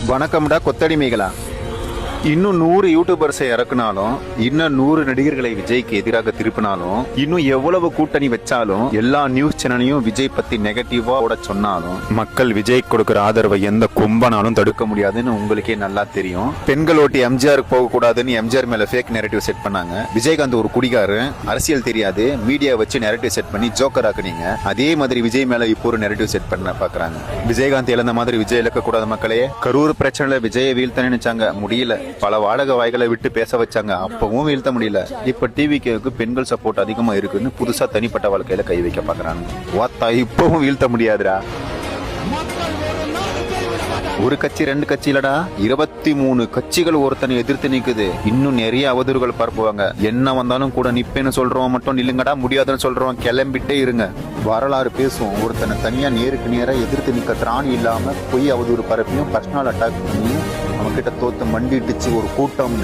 வணக்கம்டா கொத்தடிமைகளா. இன்னும் 100 யூடியூபர்ஸை இறக்குனாலும், இன்னும் 100 நடிகர்களை விஜய்க்கு எதிராக திருப்பினாலும், இன்னும் எவ்வளவு கூட்டணி வச்சாலும், எல்லா நியூஸ் சேனலையும் விஜய் பத்தி நெகட்டிவா ஓட சொன்னாலும், மக்கள் விஜய் கொடுக்கிற ஆதரவை எந்த கும்பனாலும் தடுக்க முடியாதுன்னு உங்களுக்கே நல்லா தெரியும். பெண்கள் ஓட்டி எம்ஜிஆருக்கு போக கூடாதுன்னு எம்ஜிஆர் மேல ஃபேக் நெரட்டிவ் செட் பண்ணாங்க. விஜயகாந்த் ஒரு குடிகாரு, அரசியல் தெரியாது, மீடியா வச்சு நெரட்டிவ் செட் பண்ணி ஜோக்கர் ஆக்குனீங்க. அதே மாதிரி விஜய் மேல இப்போ ஒரு நெரட்டிவ் செட் பண்ண பாக்குறாங்க. விஜயகாந்த் இழந்த மாதிரி விஜய் இழக்க கூடாத மக்களே. கரூர் பிரச்சனைல விஜயை வீழ்த்த நினைச்சாங்க, முடியல. பல வாடகை வாய்களை விட்டு பேச வச்சாங்க, அப்பவும் வீழ்த்த முடியல. இப்ப டிவிக்கு பெண்கள் சப்போர்ட் அதிகமா இருக்குன்னு புதுசா தனிப்பட்ட வாழ்க்கையில கை வைக்க பாக்குறாங்க. இப்பவும் வீழ்த்த முடியாதுடா. ஒரு கட்சி 2 கட்சி இல்லடா, 23 கட்சிகள் ஒருத்தனை எதிர்த்து நிக்குது. இன்னும் நிறைய அவதூறுகள் பரப்புவாங்க. என்ன வந்தாலும் கூட நிப்பேன்னு சொல்றவன் மட்டும் நில்லுங்கடா, முடியாதுன்னு சொல்றவன் கிளம்பிட்டே இருங்க. வரலாறு பேசுவோம். ஒருத்தனை தனியா நேருக்கு நேரா எதிர்த்து நிக்க திராணி இல்லாம பொய் அவதூறு பரப்பியும் பர்சனல் அட்டாக் பண்ணியும் அவன்கிட்ட தோத்து மண்டிட்டுச்சு ஒரு கூட்டம்.